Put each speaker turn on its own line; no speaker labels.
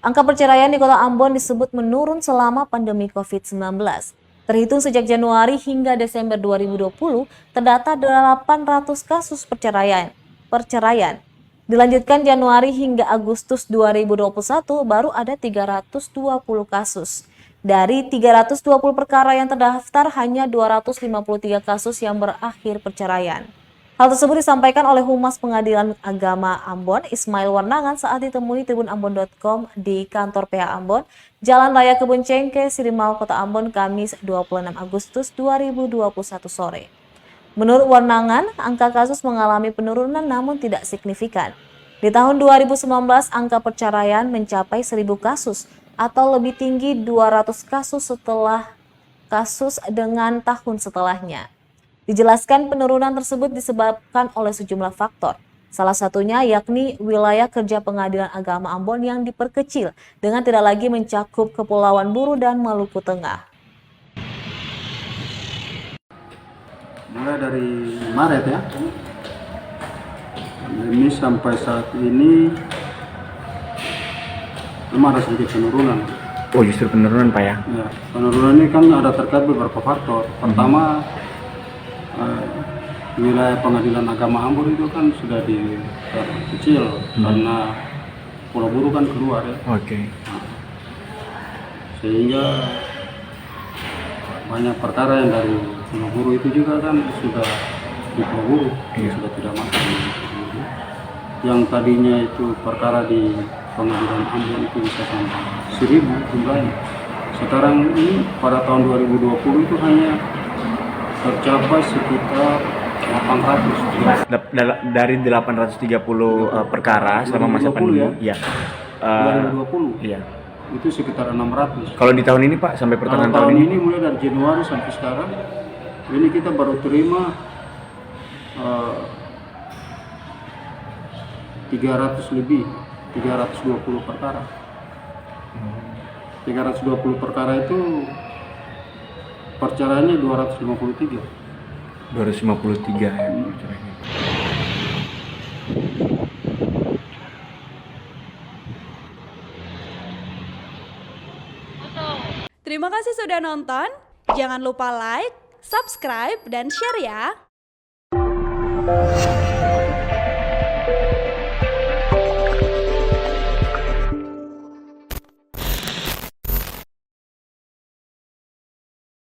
Angka perceraian di Kota Ambon disebut menurun selama pandemi COVID-19. Terhitung sejak Januari hingga Desember 2020, terdata 800 kasus perceraian. Dilanjutkan Januari hingga Agustus 2021, baru ada 320 kasus. Dari 320 perkara yang terdaftar, hanya 253 kasus yang berakhir perceraian. Hal tersebut disampaikan oleh Humas Pengadilan Agama Ambon, Ismail Warnangan, saat ditemui tribunambon.com di kantor PH Ambon, Jalan Raya Kebun Cengke, Sirimau, Kota Ambon, Kamis 26 Agustus 2021 sore. Menurut Warnangan, angka kasus mengalami penurunan namun tidak signifikan. Di tahun 2019, angka perceraian mencapai 1.000 kasus atau lebih tinggi 200 kasus setelah kasus dengan tahun setelahnya. Dijelaskan penurunan tersebut disebabkan oleh sejumlah faktor. Salah satunya yakni wilayah kerja Pengadilan Agama Ambon yang diperkecil dengan tidak lagi mencakup Kepulauan Buru dan Maluku Tengah.
Mulai dari Maret ya, pandemi sampai saat ini memang ada sedikit penurunan.
Oh, justru penurunan Pak ya?
Ya, penurunan ini kan ada terkait beberapa faktor. Pertama, wilayah Pengadilan Agama Ambon itu kan sudah kecil karena Pulau Buru kan keluar ya.
Oke.
Nah, sehingga banyak perkara yang dari Pulau Buru itu juga kan sudah di Pulau Buru, sudah tidak masuk di Pulau Buru. Yang tadinya itu perkara di Pengadilan Ambon itu bisa sampai 1.000 jumlahnya. Sekarang ini pada tahun 2020 itu hanya tercapai sekitar 800.
Dari 830 perkara selama masa pandemi
ya? 2020
iya.
Itu sekitar 600.
Kalau di tahun ini Pak, sampai pertengahan tahun
ini mulai dari Januari sampai sekarang ini kita baru terima 300 lebih, 320 perkara. 320 perkara itu perceraiannya 253
ya.
Terima kasih sudah nonton. Jangan lupa like, subscribe, dan share ya.